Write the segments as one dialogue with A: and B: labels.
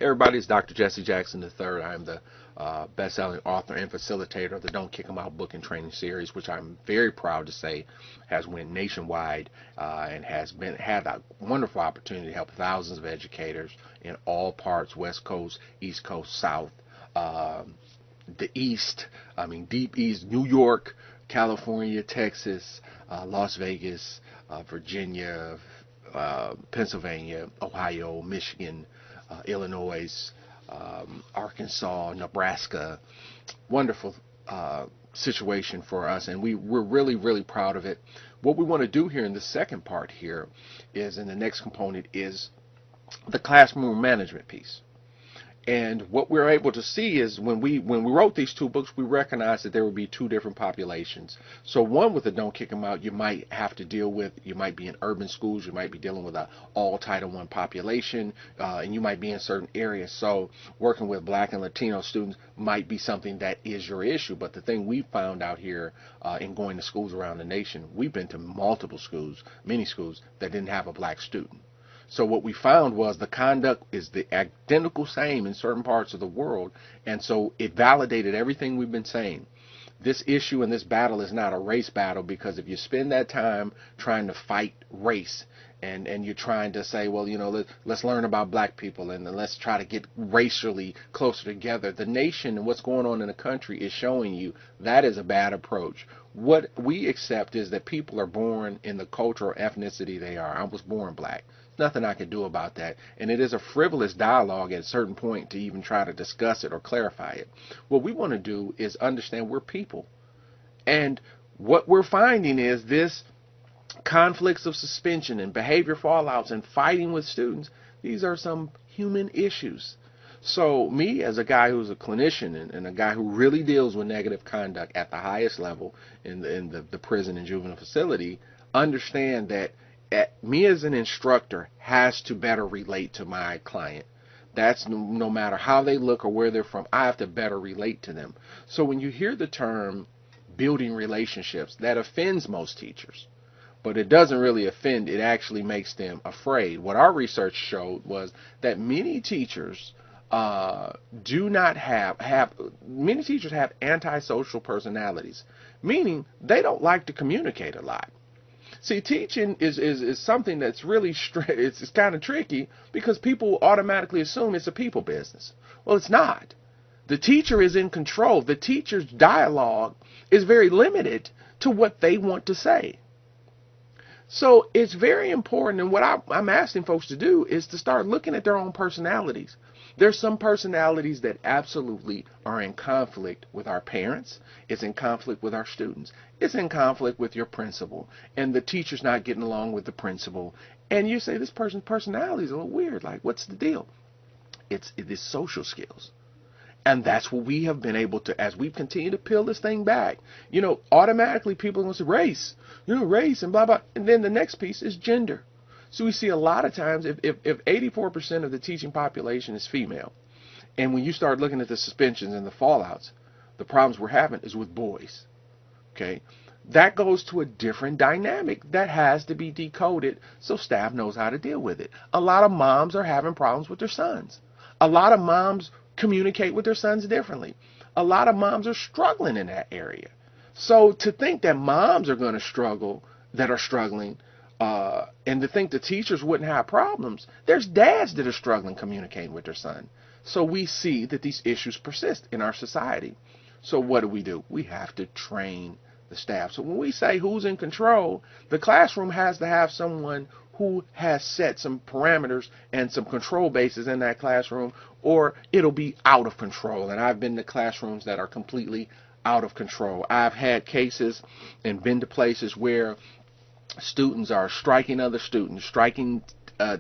A: Hey everybody, it's Dr. Jesse Jackson III. I'm the best-selling author and facilitator of the Don't Kick 'Em Out book and training series, which I'm very proud to say has went nationwide and has had a wonderful opportunity to help thousands of educators in all parts, West Coast, East Coast, South, the East, deep East, New York, California, Texas, Las Vegas, Virginia, Pennsylvania, Ohio, Michigan, Illinois, Arkansas, Nebraska. Wonderful situation for us, and we're really, really proud of it. What we want to do here in the second part here is, and the next component is the classroom management piece. And what we're able to see is when we wrote these two books, we recognized that there would be two different populations. So one, with the Don't Kick 'Em Out, you might have to deal with, you might be in urban schools, you might be dealing with a all Title I population, and you might be in certain areas. So working with Black and Latino students might be something that is your issue. But the thing we found out here in going to schools around the nation, we've been to multiple schools, many schools that didn't have a Black student. So what we found was the conduct is the identical same in certain parts of the world, and so it validated everything we've been saying. This issue and this battle is not a race battle, because if you spend that time trying to fight race and you're trying to say, well, let's learn about Black people and let's try to get racially closer together, the nation and what's going on in the country is showing you that is a bad approach. What we accept is that people are born in the culture or ethnicity they are. I was born Black. Nothing I can do about that. And it is a frivolous dialogue at a certain point to even try to discuss it or clarify it. What we want to do is understand we're people. And what we're finding is this conflicts of suspension and behavior fallouts and fighting with students, these are some human issues. So me, as a guy who's a clinician and a guy who really deals with negative conduct at the highest level in the prison and juvenile facility, understand that me as an instructor has to better relate to my client. That's no matter how they look or where they're from, I have to better relate to them. So when you hear the term building relationships, that offends most teachers. But it doesn't really offend, it actually makes them afraid. What our research showed was that many teachers many teachers have antisocial personalities, meaning they don't like to communicate a lot. See, teaching is something that's really it's kind of tricky, because people automatically assume it's a people business. Well, it's not. The teacher is in control. The teacher's dialogue is very limited to what they want to say. So it's very important, and what I'm asking folks to do is to start looking at their own personalities. There's some personalities that absolutely are in conflict with our parents. It's in conflict with our students. It's in conflict with your principal. And the teacher's not getting along with the principal. And you say, this person's personality is a little weird. Like, what's the deal? It is social skills. And that's what we have been able to, as we continue to peel this thing back, automatically people are going to say race, race and blah, blah. And then the next piece is gender. So we see a lot of times, if 84% of the teaching population is female, and when you start looking at the suspensions and the fallouts, the problems we're having is with boys. Okay, that goes to a different dynamic that has to be decoded so staff knows how to deal with it. A lot of moms are having problems with their sons. A lot of moms communicate with their sons differently. A lot of moms are struggling in that area. So to think that moms are going to struggle, that are struggling, and to think the teachers wouldn't have problems, there's dads that are struggling communicating with their son. So we see that these issues persist in our society. So what do? We have to train the staff. So when we say who's in control, the classroom has to have someone who has set some parameters and some control bases in that classroom, or it'll be out of control. And I've been to classrooms that are completely out of control. I've had cases and been to places where students are striking other students, striking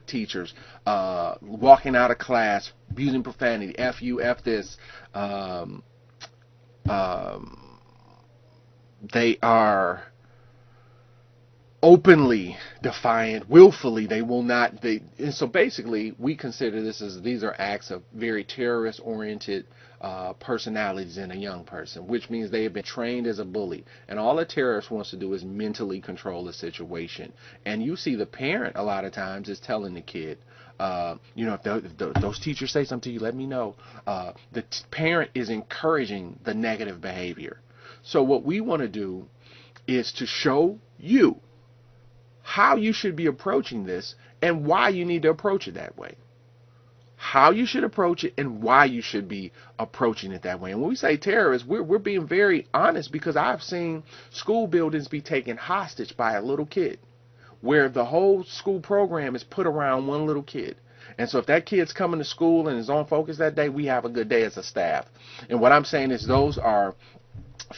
A: teachers, walking out of class, using profanity, F you, F this. They are openly defiant, willfully. They will not. And so basically, we consider these are acts of very terrorist-oriented personalities in a young person, which means they have been trained as a bully. And all a terrorist wants to do is mentally control the situation. And you see the parent a lot of times is telling the kid, If those teachers say something to you, let me know. The parent is encouraging the negative behavior. So what we want to do is to show you how you should be approaching this and why you need to approach it that way. How you should approach it and why you should be approaching it that way. And when we say terrorists, we're being very honest, because I've seen school buildings be taken hostage by a little kid, where the whole school program is put around one little kid. And so if that kid's coming to school and is on focus that day, we have a good day as a staff. And what I'm saying is those are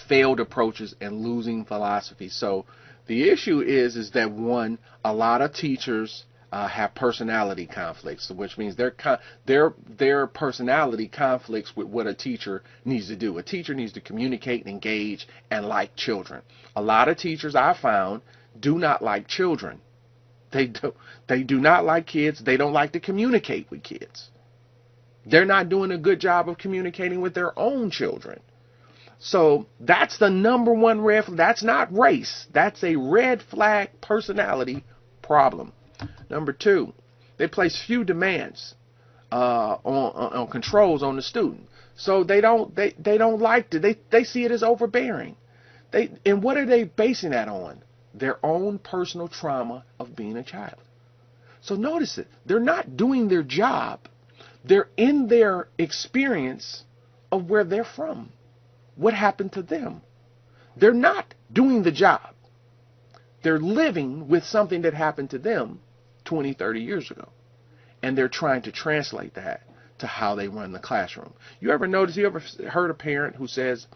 A: failed approaches and losing philosophy. So the issue is that, one, a lot of teachers have personality conflicts, which means their personality conflicts with what a teacher needs to do. A teacher needs to communicate and engage and like children. A lot of teachers, I found, do not like children. They do not like kids. They don't like to communicate with kids. They're not doing a good job of communicating with their own children. So that's the number one red flag. That's not race. That's a red flag personality problem. Number two, they place few demands on controls on the student. So they don't like to. They see it as overbearing. And what are they basing that on? Their own personal trauma of being a child. So notice it. They're not doing their job. They're in their experience of where they're from. What happened to them? They're not doing the job. They're living with something that happened to them 20, 30 years ago. And they're trying to translate that to how they run the classroom. You ever heard a parent who says,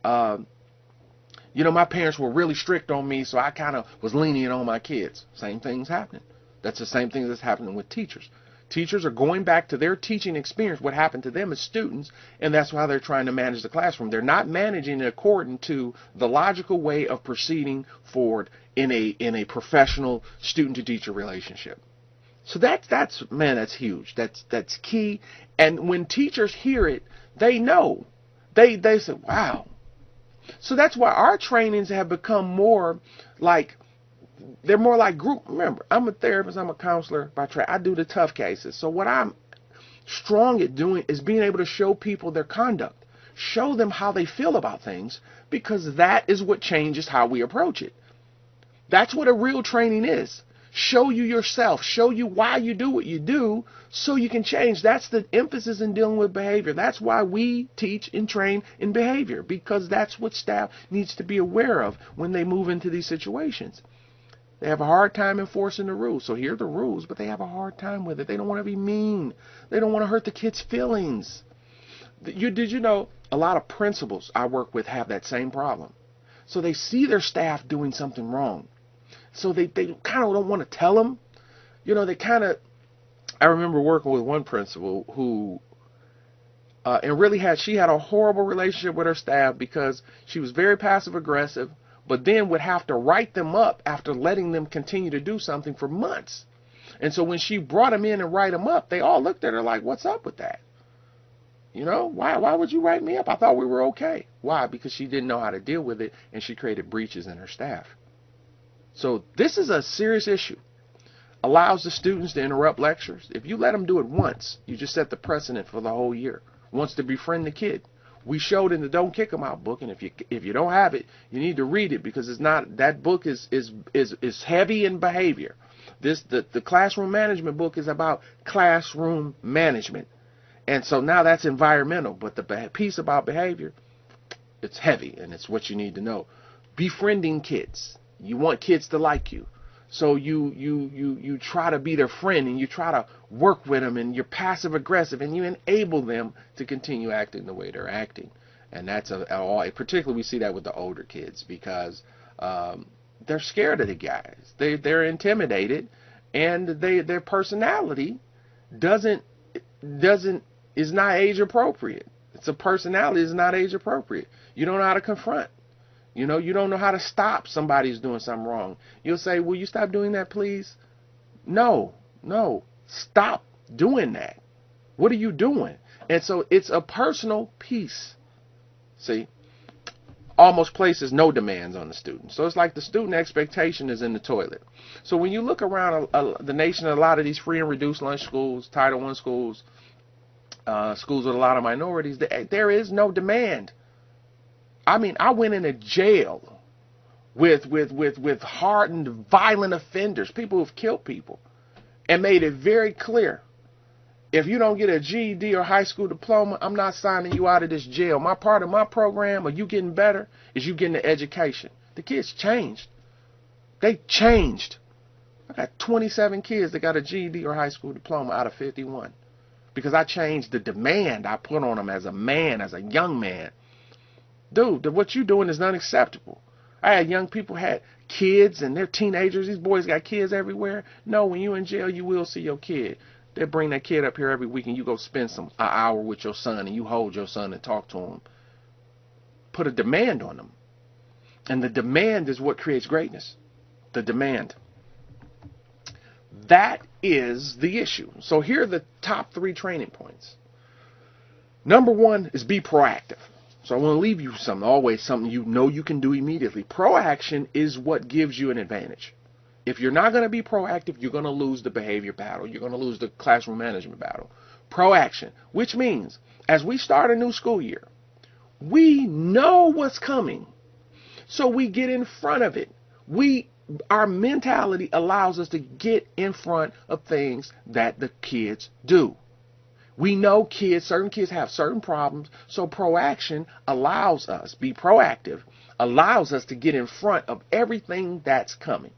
A: my parents were really strict on me, so I kind of was lenient on my kids? Same thing's happening. That's the same thing that's happening with teachers. Teachers are going back to their teaching experience, what happened to them as students, and that's why they're trying to manage the classroom. They're not managing it according to the logical way of proceeding forward in a professional student-to-teacher relationship. So that's huge. That's key. And when teachers hear it, they know. They say, wow. So that's why our trainings have become more like, they're more like group. Remember, I'm a therapist, I'm a counselor by trade. I do the tough cases. So what I'm strong at doing is being able to show people their conduct, show them how they feel about things, because that is what changes how we approach it. That's what a real training is. Show you yourself, show you why you do what you do so you can change. That's the emphasis in dealing with behavior. That's why we teach and train in behavior, because that's what staff needs to be aware of when they move into these situations. They have a hard time enforcing the rules. So here are the rules, but they have a hard time with it. They don't want to be mean. They don't want to hurt the kids' feelings. Did you know a lot of principals I work with have that same problem? So they see their staff doing something wrong. So they kind of don't want to tell them. I remember working with one principal who she had a horrible relationship with her staff because she was very passive aggressive, but then would have to write them up after letting them continue to do something for months. And so when she brought them in and write them up, they all looked at her like, what's up with that? Why would you write me up? I thought we were okay. Why? Because she didn't know how to deal with it, and she created breaches in her staff. So this is a serious issue. Allows the students to interrupt lectures. If you let them do it once, you just set the precedent for the whole year. Wants to befriend the kid. We showed in the Don't Kick 'Em Out book, and if you don't have it, you need to read it, because that book is heavy in behavior. The classroom management book is about classroom management, and so now that's environmental. But the piece about behavior, it's heavy, and it's what you need to know. Befriending kids. You want kids to like you. So you try to be their friend, and you try to work with them, and you're passive aggressive, and you enable them to continue acting the way they're acting. And that's particularly we see that with the older kids, because they're scared of the guys. They're intimidated, and their personality is not age appropriate. It's a personality is not age appropriate. You don't know how to confront. You don't know how to stop somebody who's doing something wrong. You'll say, will you stop doing that, please? No. Stop doing that. What are you doing? And so it's a personal piece. See, almost places no demands on the student. So it's like the student expectation is in the toilet. So when you look around the nation, a lot of these free and reduced lunch schools, Title I schools, schools with a lot of minorities, there is no demand. I mean, I went into jail with hardened, violent offenders, people who've killed people, and made it very clear, if you don't get a GED or high school diploma, I'm not signing you out of this jail. My part of my program, or you getting better, is you getting the education. The kids changed. They changed. I got 27 kids that got a GED or high school diploma out of 51 because I changed the demand I put on them as a man, as a young man. Dude, what you doing is unacceptable. I had young people had kids and they're teenagers. These boys got kids everywhere. No, when you in jail, you will see your kid. They bring that kid up here every week and you go spend an hour with your son and you hold your son and talk to him. Put a demand on them. And the demand is what creates greatness. The demand. That is the issue. So here are the top 3 training points. Number 1 is be proactive. So I want to leave you always something you know you can do immediately. Proaction is what gives you an advantage. If you're not going to be proactive, you're going to lose the behavior battle. You're going to lose the classroom management battle. Proaction, which means as we start a new school year, we know what's coming. So we get in front of it. Our mentality allows us to get in front of things that the kids do. We know certain kids have certain problems, so proaction allows us, be proactive, allows us to get in front of everything that's coming.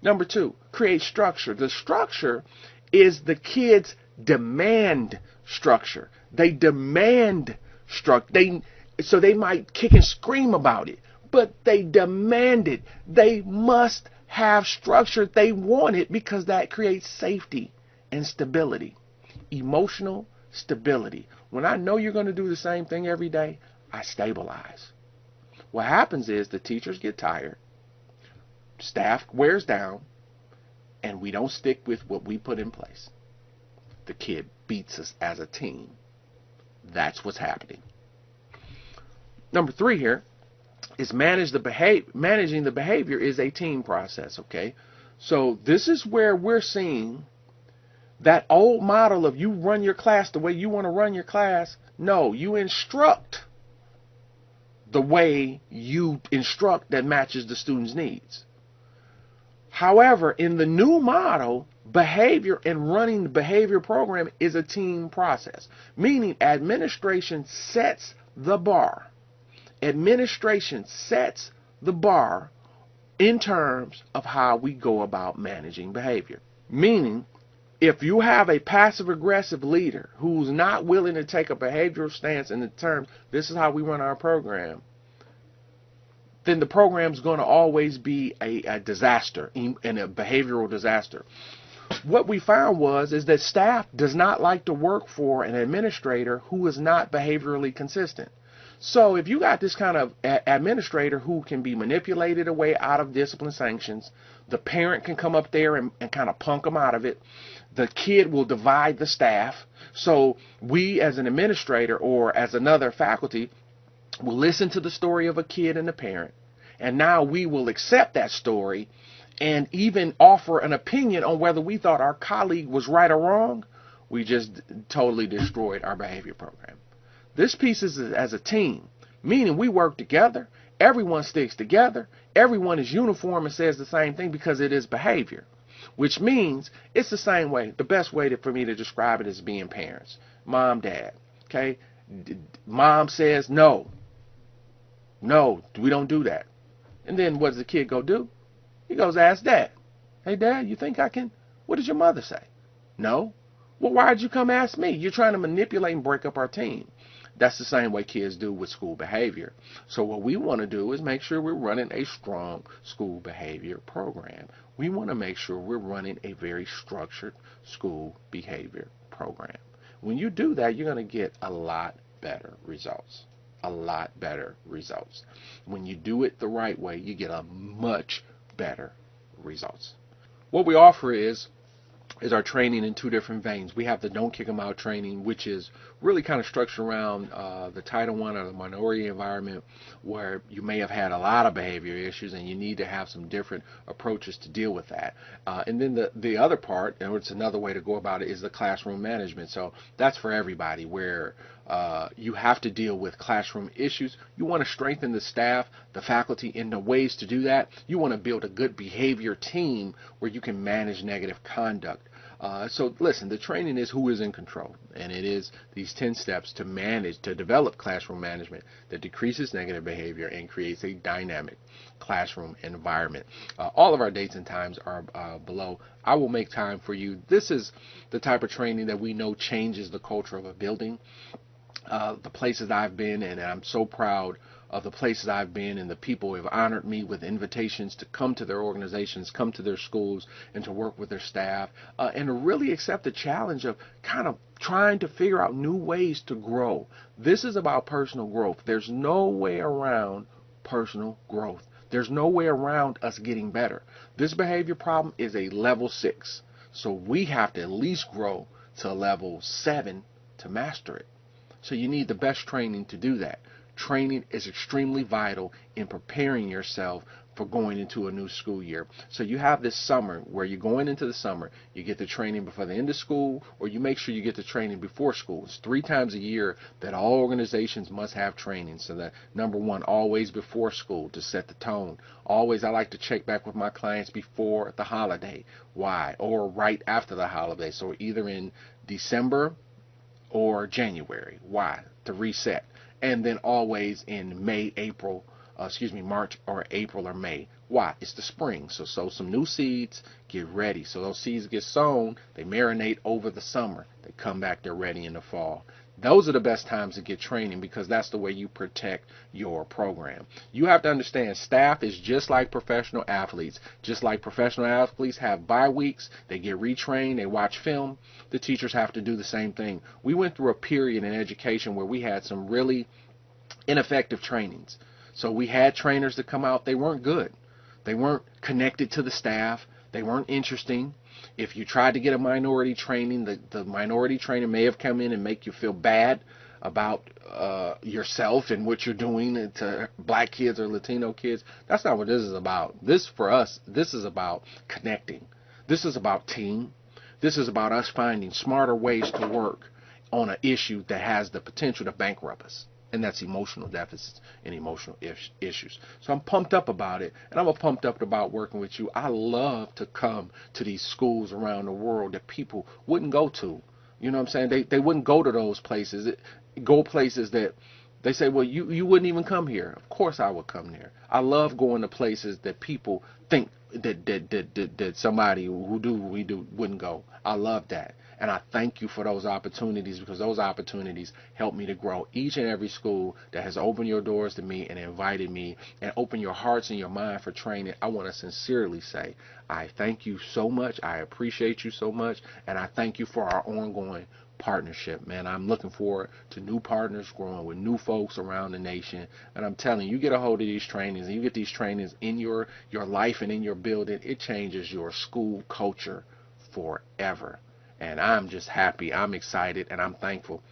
A: Number 2, create structure. The structure is the kids' demand structure. They demand structure. So they might kick and scream about it, but they demand it. They must have structure. They want it because that creates safety and stability. Emotional stability. When I know you're going to do the same thing every day, I stabilize. What happens is the teachers get tired, staff wears down, and we don't stick with what we put in place. The kid beats us as a team. That's what's happening. Number 3 here is managing the behavior is a team process, okay? So this is where we're seeing that old model of you run your class the way you want to run your class. No, you instruct the way you instruct that matches the student's needs. However, in the new model, behavior and running the behavior program is a team process, meaning administration sets the bar. Administration sets the bar in terms of how we go about managing behavior. Meaning, if you have a passive-aggressive leader who's not willing to take a behavioral stance in the terms, this is how we run our program, then the program's going to always be a disaster and a behavioral disaster. What we found is that staff does not like to work for an administrator who is not behaviorally consistent. So if you got this kind of administrator who can be manipulated away out of discipline sanctions, the parent can come up there and kind of punk them out of it. The kid will divide the staff. So we as an administrator or as another faculty will listen to the story of a kid and the parent. And now we will accept that story and even offer an opinion on whether we thought our colleague was right or wrong. We just totally destroyed our behavior program. This piece is as a team, meaning we work together, everyone sticks together, everyone is uniform and says the same thing because it is behavior, which means it's the same way. The best way for me to describe it is being parents, mom, dad, okay? Mom says, no, we don't do that. And then what does the kid go do? He goes ask dad, hey, dad, you think I can? What does your mother say? No. Well, why did you come ask me? You're trying to manipulate and break up our team. That's the same way kids do with school behavior. So what we want to do is make sure we're running a strong school behavior program. We want to make sure we're running a very structured school behavior program. When you do that, you're going to get a lot better results. A lot better results. When you do it the right way, you get a much better results. What we offer is is our training in two different veins. We have the Don't Kick 'em Out training, which is really kind of structured around the Title I or the minority environment, where you may have had a lot of behavior issues and you need to have some different approaches to deal with that. And then the other part, and it's another way to go about it, is the classroom management. So that's for everybody, where you have to deal with classroom issues. You want to strengthen the staff, the faculty, in the ways to do that. You want to build a good behavior team where you can manage negative conduct. So listen, the training is who is in control, and it is these 10 steps to manage, to develop classroom management that decreases negative behavior and creates a dynamic classroom environment. All of our dates and times are below. I will make time for you. This is the type of training that we know changes the culture of a building. The places I've been, and I'm so proud of the places I've been, and the people who have honored me with invitations to come to their organizations, come to their schools, and to work with their staff, and to really accept the challenge of kind of trying to figure out new ways to grow. This is about personal growth. There's no way around personal growth. There's no way around us getting better. This behavior problem is a level 6, so we have to at least grow to level 7 to master it. So you need the best training to do that. Training is extremely vital in preparing yourself for going into a new school year. So you have this summer where you're going into the summer, you get the training before the end of school, or you make sure you get the training before school. It's 3 times a year that all organizations must have training. So that, number one, always before school to set the tone. Always, I like to check back with my clients before the holiday. Why? Or right after the holiday. So either in December or January. Why? To reset. And then always in March or April or May. Why? It's the spring. So sow some new seeds, get ready. So those seeds get sown, they marinate over the summer. They come back, they're ready in the fall. Those are the best times to get training, because that's the way you protect your program. You have to understand, staff is just like professional athletes. Just like professional athletes have bye weeks, they get retrained, they watch film, the teachers have to do the same thing. We went through a period in education where we had some really ineffective trainings. So we had trainers that come out, they weren't good. They weren't connected to the staff. They weren't interesting. If you tried to get a minority training, the minority trainer may have come in and make you feel bad about yourself and what you're doing to black kids or Latino kids. That's not what this is about. This, for us, this is about connecting. This is about team. This is about us finding smarter ways to work on an issue that has the potential to bankrupt us. And that's emotional deficits and emotional issues. So I'm pumped up about it, and I'm pumped up about working with you. I love to come to these schools around the world that people wouldn't go to. You know what I'm saying? They wouldn't go to those places. Go places that they say, well, you wouldn't even come here. Of course I would come there. I love going to places that people think that somebody who do what we do wouldn't go. I love that. And I thank you for those opportunities, because those opportunities help me to grow. Each and every school that has opened your doors to me and invited me and opened your hearts and your mind for training, I want to sincerely say I thank you so much. I appreciate you so much. And I thank you for our ongoing partnership, man. I'm looking forward to new partners, growing with new folks around the nation. And I'm telling you, you get a hold of these trainings and you get these trainings in your life and in your building, it changes your school culture forever. And I'm just happy, I'm excited, and I'm thankful.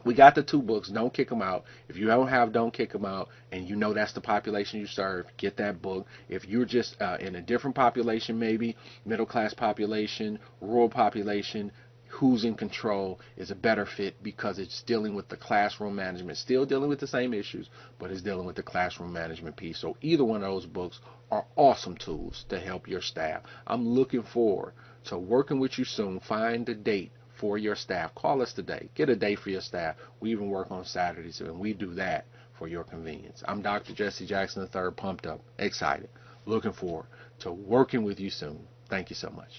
A: We got the 2 books, Don't Kick 'em Out. If you don't have Don't Kick 'em Out, and you know that's the population you serve, get that book. If you're just in a different population, maybe middle class population, rural population, Who's in Control is a better fit, because it's dealing with the classroom management, still dealing with the same issues, but it's dealing with the classroom management piece. So either one of those books are awesome tools to help your staff. I'm looking forward to working with you soon. Find a date for your staff. Call us today. Get a date for your staff. We even work on Saturdays, and we do that for your convenience. I'm Dr. Jesse Jackson III, pumped up, excited, looking forward to working with you soon. Thank you so much.